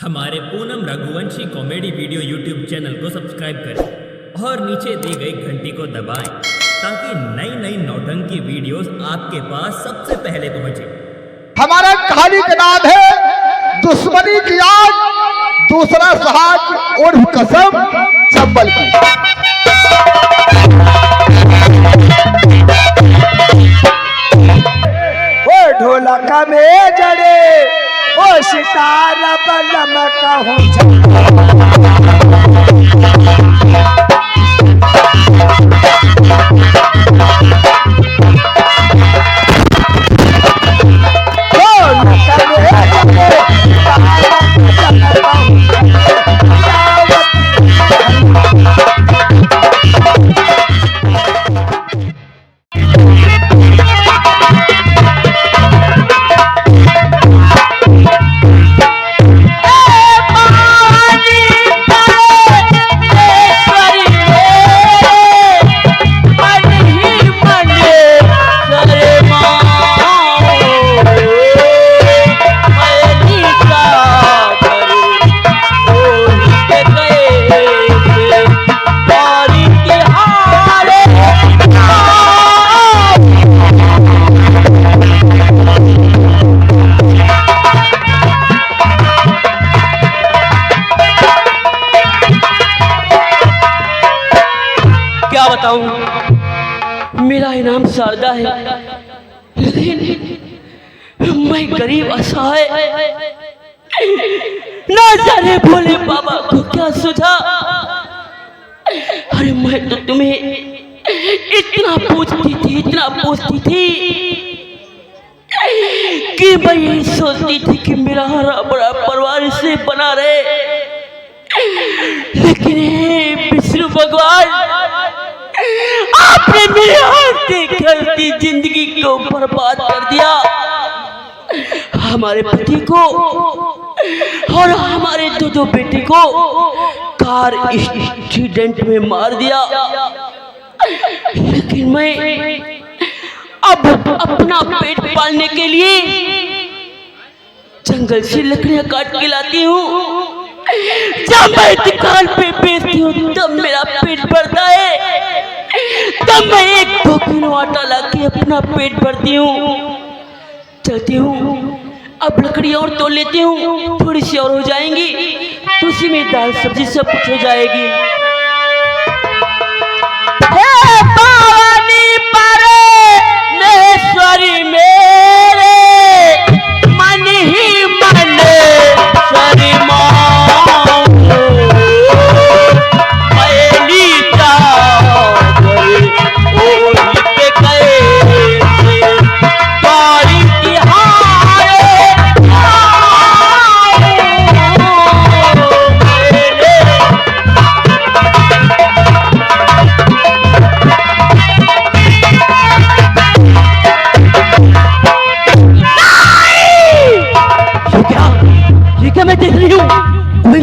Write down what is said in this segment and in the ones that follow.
हमारे Poonam Raghuvanshi comedy video YouTube channel को subscribe करें और नीचे दी गई घंटी को दबाएं ताकि नई नई नौटंकी वीडियोस आपके पास सबसे पहले पहुंचे। हमारा कहानी का नाम है दुश्मनी की आग, दूसरा सुहाग और कसम चंबल की। ओ ढोलक में जड़े ओ सितारा बलम कहूँ मेरा इनाम शारदा है, लेकिन मैं गरीब असहाय, ना जाने भोले बाबा को क्या सुझा। अरे मैं तो तुम्हें इतना पूछती थी कि मैं यही सोचती थी कि मेरा हरा बड़ा परिवार इससे बना रहे, लेकिन हे विष्णु भगवान, आपने मेरे हंसती खेलती जिंदगी को बर्बाद कर दिया। हमारे पति को और हमारे दो बेटे को कार एक्सीडेंट में मार दिया, लेकिन मैं अब अपना पेट पालने के लिए जंगल से लकड़ियां काट के लाती हूँ। जब मैं दुकान पे बेचती हूँ तब मेरा पेट भरता है, तब मैं 1-2 किलो आटा लाके अपना पेट भरती हूँ। चलती हूँ, अब लकड़ी और तोड़ लेती हूँ, थोड़ी सी और हो जाएंगी तो उसी में दाल सब्जी सब कुछ हो जाएगी। हे भवानी परमेश्वरी मेरे, मन ही मन सरी माँ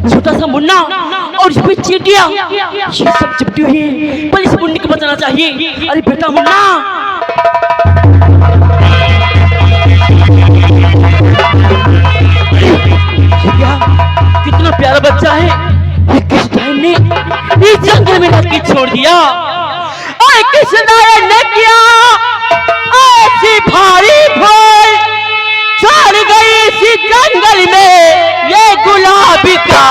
छोटा सा मुन्ना और इसमें चींटियां, ये सब चिपटी हुई है, पर इस मुन्ने को बचाना चाहिए। अरे बेटा मुन्ना, कितना प्यारा बच्चा है, ये किस टाइम ने इस जंगल में रख के छोड़ दिया। और किस ने किया ऐसी भारी भूल, छोड़ गई इसी जंगल में ये गुलाबी का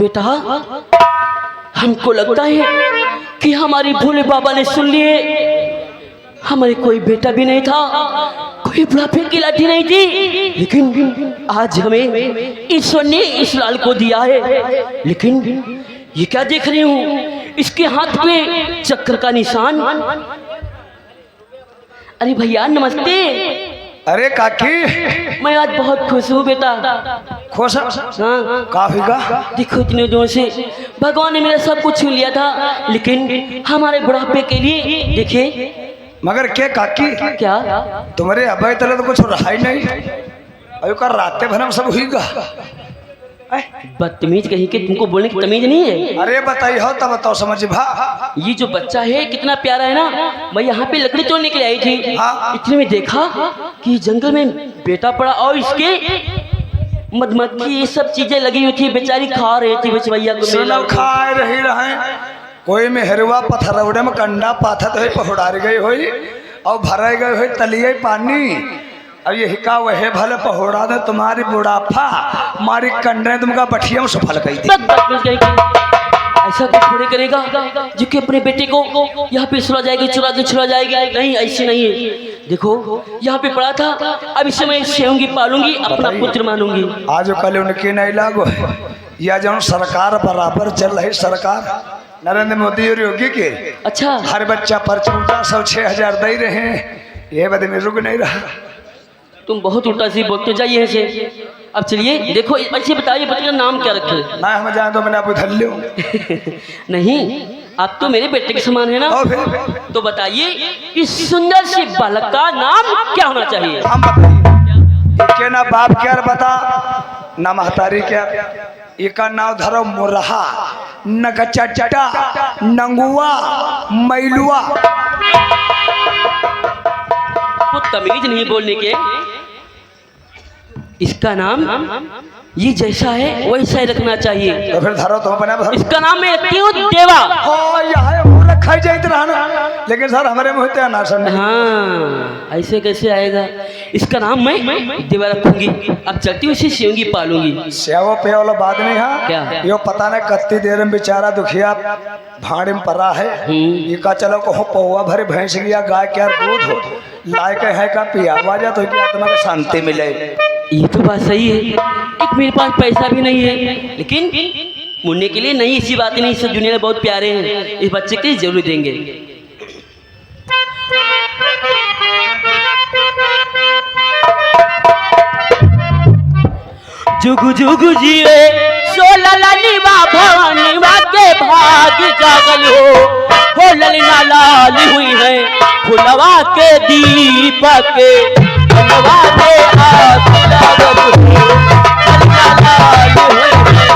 बेटा हमको लगता है कि हमारी भोले बाबा ने सुन लिए, हमारे कोई बेटा भी नहीं था, कोई बुढ़ापे की लाठी नहीं थी, लेकिन आज हमें ईश्वर ने इस लाल को दिया है। लेकिन ये क्या देख रही हूँ, इसके हाथ में चक्र का निशान। अरे भैया नमस्ते। अरे काकी, मैं आज बहुत खुश हूँ बेटा। खुश? हाँ काफी का देखो इतने दिनों से भगवान ने मेरा सब कुछ छीन लिया था, लेकिन हमारे बुढ़ापे के लिए देखिए। मगर क्या काकी, क्या तुम्हारे अबे तले तो कुछ रहा ही नहीं, अयो कर रातें भर में सब हुई गा। बदतमीज कहीं के, तुमको बोलने की तमीज नहीं है। अरे बताइए हो तब बताओ समझ भा। ये जो बच्चा है कितना प्यारा है ना। मैं यहाँ पे लकड़ी तोड़ने के लिए आई थी, हाँ। इतने में देखा कि जंगल में बेटा पड़ा और इसके मधुमक्खी ये सब चीजें लगी हुई थी, बेचारी खा रही थी बस भैया को। सुनो खाए रही रहे, कोई मेहरुआ पत्थरौड़े में कंडा पाथत है, पहुड़ार गई हुई और भरे गए हुई तलिए पानी। अब ये हिका वह भले पहुड़ा दे तुम्हारी बुढ़ापा, हमारी कंडे तुमका बठिया में सफल गई थी। ऐसा कुछ थोड़े करेगा जो कि अपने बेटे को यहाँ पे सुला जाएगी, छुड़ा जाएगी। नहीं ऐसे नहीं है। देखो यहाँ पे पड़ा था, अब इसे मैं सेऊंगी पालूंगी, अपना पुत्र मानूंगी। आज कल उनके नहीं लागो या जो सरकार बराबर चल रही, सरकार नरेंद्र मोदी और योगी के। अच्छा हर बच्चा पर 14,000-6,000 दे रहे हैं, ये बदे में रुक नहीं रहा। तुम बहुत उल्टा सी बोलते जाइए ऐसे। अब चलिए देखो ऐसे बताइए बच्चे का नाम क्या रखे। ना हम जाए तो मैंने आपको धर लियो। नहीं आप तो मेरे बेटे के समान है ना, तो बताइए इस सुंदर से बालक का नाम क्या होना चाहिए। हम बताइए क्या ना बाप क्या बता ना महतारी क्या, इका नाव धरो मुरहा नगचटा नंगुआ मैलुआ। को तमीज नहीं बोलने के। इसका नाम ये जैसा है वैसा ही रखना चाहिए। तो फिर धरो तो बना धरो। इसका नाम मैं रखती हूँ देवा। हाँ यहाँ वो रखा जाते रहना, लेकिन सर हमारे मुँह ते ना सर। हाँ ऐसे कैसे आएगा। इसका नाम मैं देवा रखूंगी। अब चलती हूँ इसे सेवंगी पालूंगी। सेवा पे वाला बात नहीं है क्या? यो पता नहीं कत्ती देर में बेचारा दुखिया भाड़े में पड़ा है। ये का चलो को पौवा भरे भैंस गया गाय क्या दूध हो लाए के है का पिया जा तो आत्मा को शांति मिले। ये तो बात सही है। एक मेरे पास पैसा भी नहीं है, लेकिन मुन्ने के लिए नहीं, ऐसी बात नहीं। इस दुनिया में बहुत प्यारे हैं, इस बच्चे के लिए जरूर देंगे। जुगु जुगु जीवे सोलला निवा भवानी वा के भाग जागल हो ललना लाल हुई है फुलवा के दीपक फुलवा के आस लागल हो ललना लाल हुई है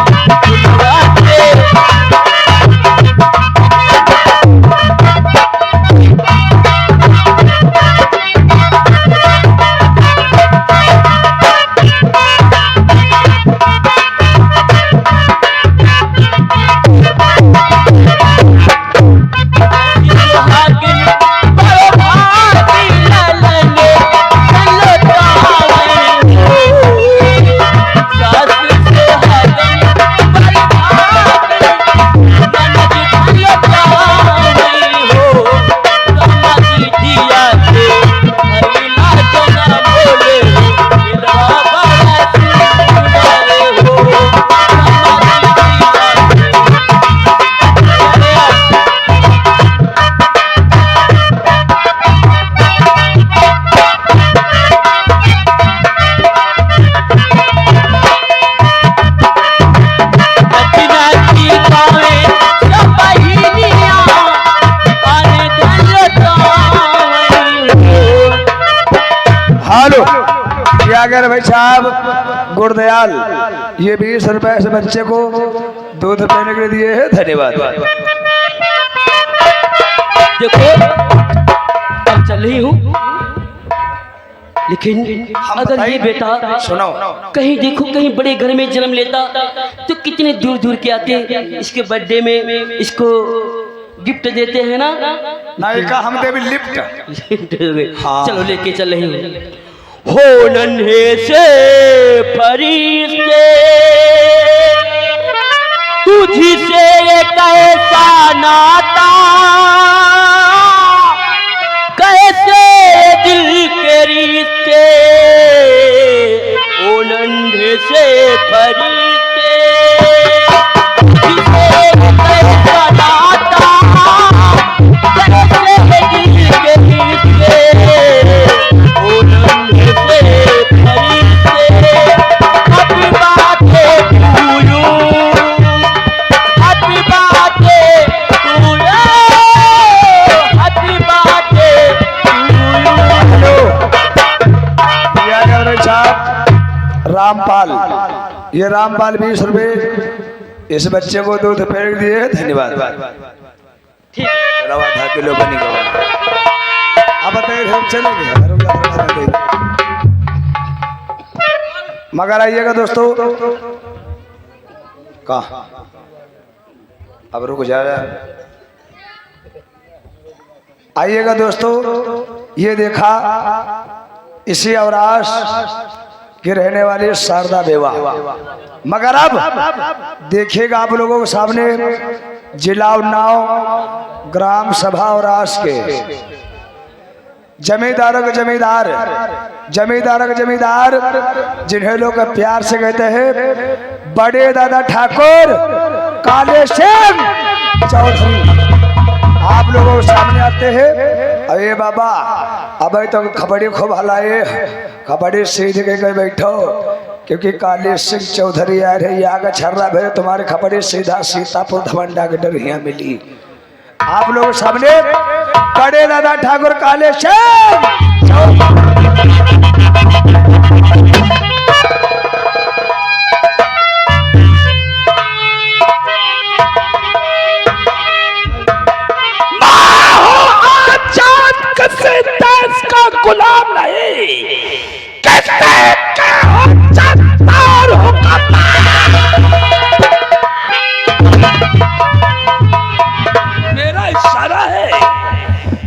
फुलवा के। अगर भाई साहब गुरदयाल ये 20 रुपए से बच्चे को दूध पीने के लिए दिए हैं, धन्यवाद। देखो अब चल रही हूँ, लेकिन अगर ये बेटा सुनो कहीं देखो कहीं बड़े घर में जन्म लेता तो कितने दूर दूर के आते इसके बर्थडे में इसको गिफ्ट देते हैं ना। नायिका हम दे भी लिफ्ट। हाँ। चलो लेके चल रही हूँ। हो नन्हे से फरिश्ते फरिश्ते, ओ नन्हे से फरिश्ते, जिसे कैसा नाता कैसे दिल के हिस्से, ओ नन्हे से फरिश्ते, अपनी बातें भूलूं, अपनी बातें भूलूं, अपनी बातें भूलूं। रामपाल, ये रामपाल 20 रुपए इस बच्चे को दूध फेंक दिए, धन्यवाद। चलो आधा किलो बनी गवा। अब बताइए हम चले गए मगर आइएगा दोस्तों, कहा अब रुक जा, आइएगा दोस्तों। ये देखा इसी अवराश की रहने वाली शारदा बेवा, मगर अब देखिएगा आप लोगों के सामने जिला उन्नाव ग्राम सभा और आस के जमींदारों के जमींदार, जमींदारों के जमींदार, जिन्हें लोग प्यार से कहते हैं बड़े दादा ठाकुर काले सिंह चौधरी, आप लोगों के सामने आते हैं। अरे बाबा अब तो खबड़ी खूब हलाए, खबड़ी सीध के गए बैठो, क्योंकि काले सिंह चौधरी आ रहे आगे छर्रा भे तुम्हारे खबड़ी सीधा सीतापुर धमंडा के डरिया मिली। आप लोगों के सामने बड़े दादा ठाकुर काले सिंह देश का गुलाम नहीं, कैसे हो जत्तार हो मेरा इशारा है,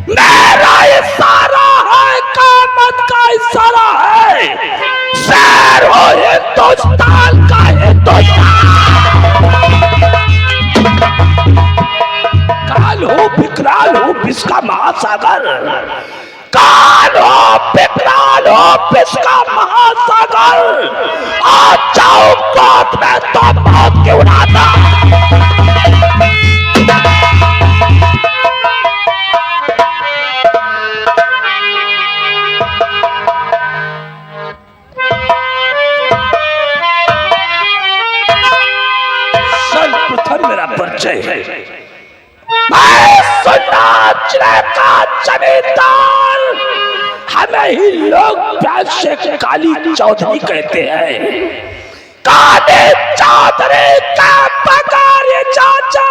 मेरा इशारा है, कामत का इशारा है, शेर हो हिंदुस्तान का हिंदुस्तान, काल हो विकराल हो विश्व महासागर, काल हो विकराल हो विश्व महासागर, आ जाओ मौत में तो मौत की उड़ाता। सर्वप्रथम मेरा परिचय है, मैं सुनाच का जमींदार, हमें ही लोग प्यार से काली चौधरी कहते हैं। काले चौधरी का पगार ये चाचा,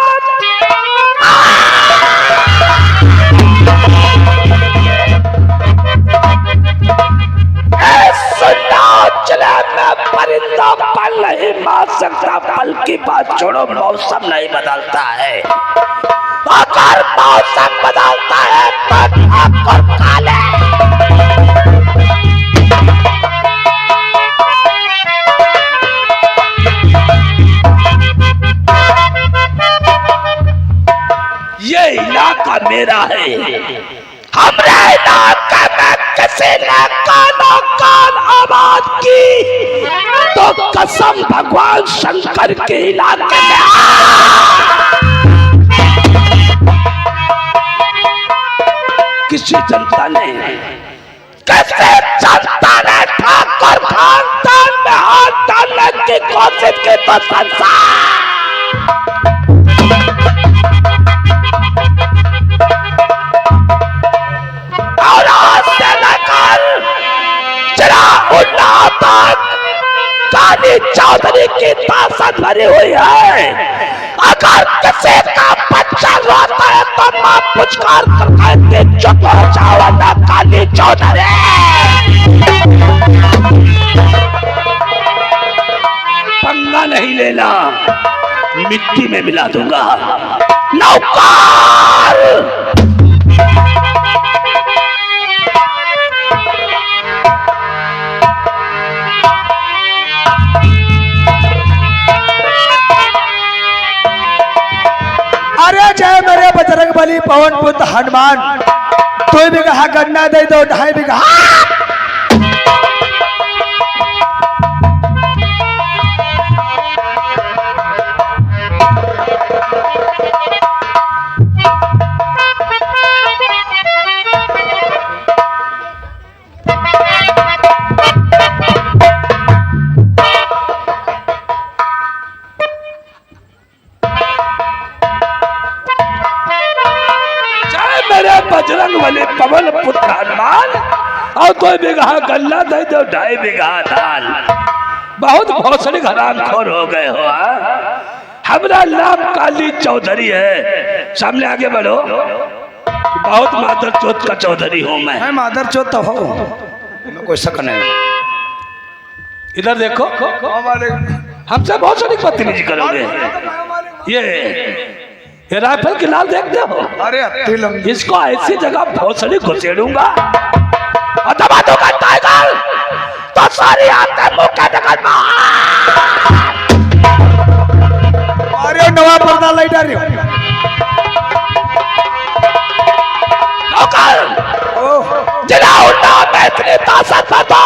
में परिंदा पल नहीं मार सकता, पल की बात छोड़ो, मौसम नहीं बदलता है, अगर मौसम बदलता है तो ठाकुर काले ये इलाका मेरा है, हमरे इलाके में किसी ने कानो कान आवाज की तो कसम भगवान शंकर के इलाके में किसी जनता ने, कैसे जनता ने ठाकुर खानदान में हाथ डालने की कोशिश की तो संसार और आज से लेकर जरा उन्नाव तक काली चौधरी की ताकत भरी हुई है। अगर किसी का बच्चा रोता है तो मां पुचकार कर कहते चुप हो जाओ ना काली चौधरी। पंगा नहीं लेना, मिट्टी में मिला दूंगा। नौकर अरे जय मेरे बजरंग बली पवन पुत्र हनुमान, 2 बीघा गन्ना दे दो 2.5 बीघा बजरंग बली पवन पुत्र हनुमान और 2 बीघा गन्ना दे दो 2.5 बीघा दाल। बहुत भौसड़ी हराम खोर हो गए हो। हमारा नाम काली चौधरी है, सामने आगे बढ़ो। बहुत मादर चौथ का चौधरी हूँ मैं मादर चौथ तो हो, कोई शक नहीं। इधर देखो, हमसे बहुत सारी बदतमीजी करोगे। ये राइफल की लाल देखते हो? अरे इसको ऐसी जगह भौसड़ी घुसेड़ूंगा और दबा दूंगा टाइगर तो सारी आंखें मुंह के निकल। अरे नवा पर्दा लाइट आ रही जिला उल्टा मैं इतनी ताकत पाता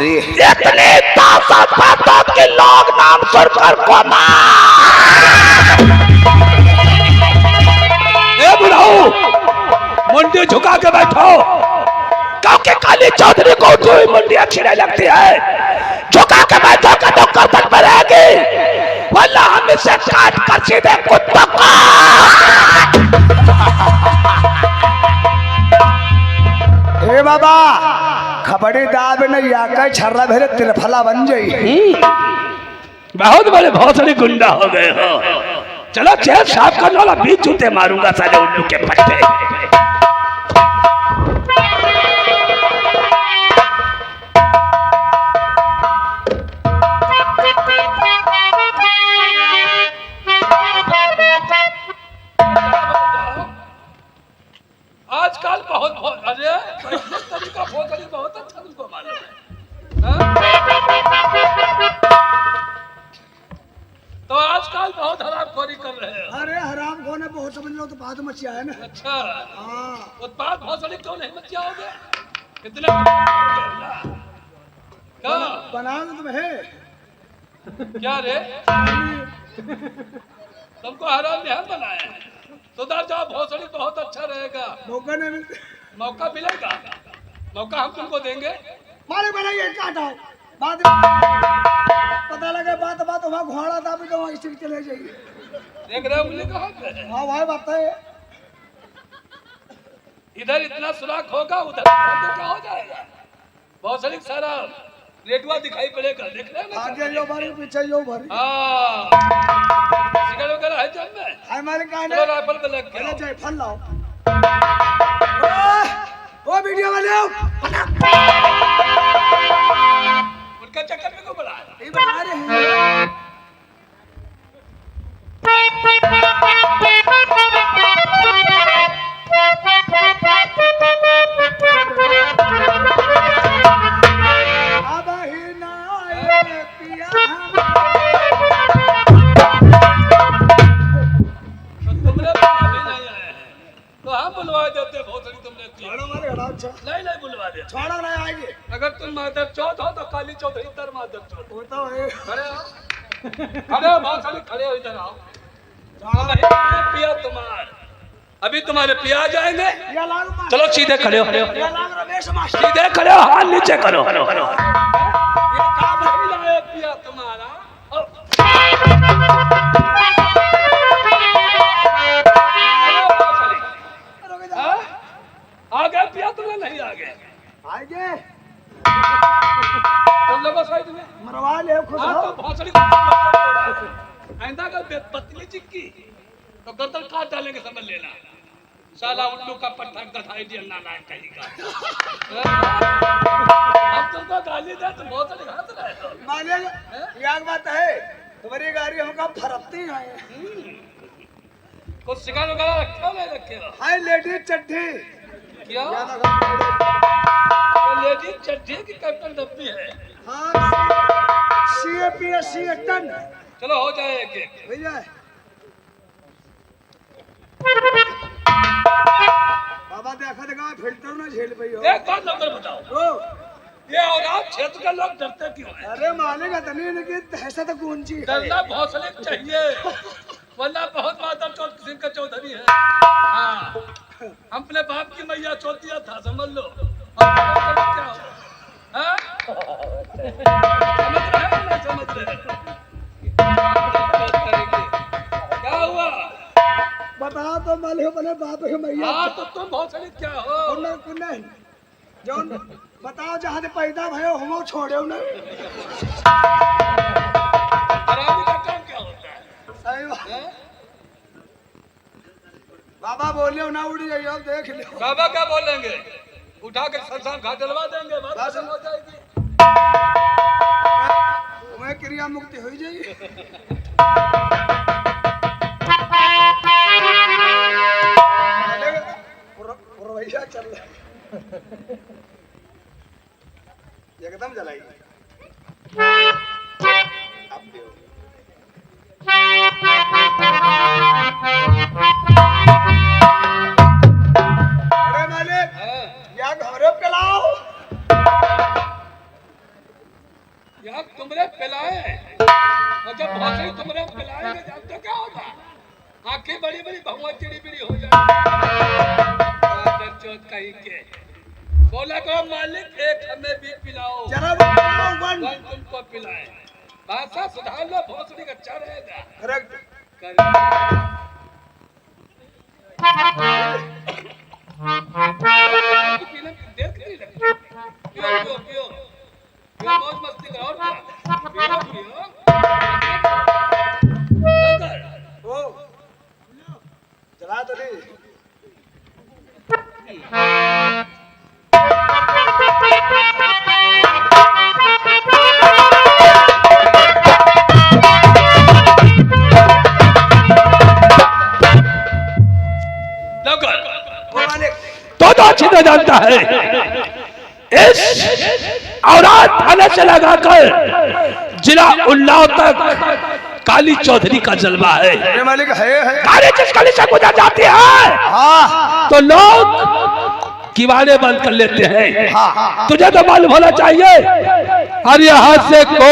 इतनी ताकत पाता कि लोग नाम सुनकर को बुढ़ाऊ मुंडी झुका के बैठो, क्योंकि काली चौधरी को जो मुंडी अच्छी नहीं लगती है। झुका के बैठो का तो गर्दन पर रहेगी, वरना हम इसे काट कर सीधे कुत्तों को। हे बाबा खबड़ी दाब नहीं आकर छर्रा भेरे तिरफला बन जाई। बहुत बड़े भौसड़ी गुंडा हो गए हो। चलो चेहरा साफ करने वाला 20 जूते मारूंगा साले उल्लू के पट्टे। आजकल बहुत अरे तरीका भौसड़ी बहुत अच्छा तुमको मालूम है। तो आजकल बहुत हरामखोरी कर रहे हो। अरे हराम खोने बहुत समझ लो तो बात मचिया है ना। अच्छा हाँ उत्पाद भौसड़ी क्यों नहीं मचिया हो गया? इतने क्या बना तो तुम्हें क्या रे तुमको हराम नहीं बनाया है। सुधर जाओ, भौसड़ी बहुत अच्छा रहेगा। मौका नहीं मिलते। मौका मिलेगा, मौका हम तुमको देंगे। मारे बनाइए काटो बात पता लगे बात वहाँ घोड़ा था भी तो वहाँ स्टिक चले जाइए। देख रहे हो मुझे कहाँ पे? हाँ भाई बात है। इधर इतना सुराख होगा, उधर तो क्या हो जाएगा? भौसड़ी सारा रेटुआ दिखाई पड़ेगा। देख रहे हो ना? आगे यो भरी पीछे यो भरी। हाँ सिगरेट वगैरह है जब में हमारे कहा चलो राइफल पे लग गया। जाए फल लाओ। ओ वीडियो वाले उनका चक्कर में क्यों बना? ये बना रहे हैं। अब ही ना पिया तुमने भी नहीं आए हैं तो हम बुलवा देते भौसड़ी। तुमने नहीं नहीं बुलवा दे। छोड़ा नहीं आएंगे। अगर तुम मादर चौथ हो तो काली चौधरी तर मादर चौथ। होता है। खड़े हो, खड़े हो भौसड़ी, खड़े हो, इधर आओ। पिया तुम्हारे अभी तुम्हारे पिया आ जाएंगे। चलो सीधे खड़े हो, सीधे खड़े हो, हाथ नीचे करो। ये काम नहीं लाए पिया तुम्हारा। आ गए पिया तुम्हें? नहीं आ गए आएंगे। तुम लोगों साइड में मरवा ले खुद हाँ, हो। तो भौसड़ी आइंदा अगर पतली चिक्की तो गर्दन काट डालेंगे, समझ लेना। साला उल्लू का पट्टा गधा आइडिया ना लाए कहीं का। हम तुमको गाली दे तो भौसड़ी हंस रहे हो। मानेगा एक बात है, तुम्हारी गाड़ी हमका फरकती है। कुछ शिकार वगैरह रखे हो नहीं रखे हो? हाय लेडीज चड्ढी क्या लेडीज चड्ढी की कैप्टन डब्बी है? हाँ CAPS टन। चलो हो जाए एक एक। भैया बाबा देखा देखा फिल्टर ना झेल पाई हो। एक बात नौकर बताओ, ये और आप क्षेत्र के लोग डरते क्यों हैं? अरे मानेगा तनी इनकी दहशत गूंजी है। डरना भौसले चाहिए, वरना बहुत माता चौथ किसी का चौधरी है। हाँ हम अपने बाप की मैया चौथिया था, समझ लो। क्या हो? हाँ? समझ रहे हैं ना? समझ रहे हैं? क्या हुआ? बता तो मल हो बने बाप है मैया हाँ तो तुम भोसड़ी क्या हो? कुन्ने जौन बताओ जहाँ से पैदा भयो हम छोड़े ना हरामी का काम क्या होता है? सही बात हैं? बाबा बोलियो ना उड़ी जाइए अब देख लो बाबा क्या बोलेंगे? उठा के शमशान घाट डलवा देंगे, बात बस। खत्म हो जाएगी। तुम्हें क्रिया मुक्ति हो जाएगी पुरवैया चल रहा एकदम जलाएगी अब दियो। अरे मालिक हाँ, या घरे पे लाओ यहाँ तुमरे पिलाए और जब भोसड़ी तुमरे पिलाएंगे जानते क्या होगा? आंखें बड़ी बड़ी बहुआ चिड़ी बिड़ी हो जाएगी। चौथ कहीं के बोला करो मालिक एक हमें भी पिलाओ, जरा वो पिलाओ वन वन तुमको पिलाए। भाषा सुधार लो, भोसड़ी अच्छा रहेगा। रख कर पीने में देर नहीं लगती। पियो पियो पियो पियो, मौज मस्ती करो और क्या? पियो पियो नौकर, ओ चला तो नहीं नौकर ओ मालिक तो अच्छी तरह जानता है इस औरत थाने से लगाकर जिला उन्नाव तक काली चौधरी का जलवा है। अरे मालिक है काली जिस गली से गुजर जाती है हाँ तो लोग किवाड़े बंद कर लेते हैं। तुझे तो मालूम होना चाहिए और यहाँ से को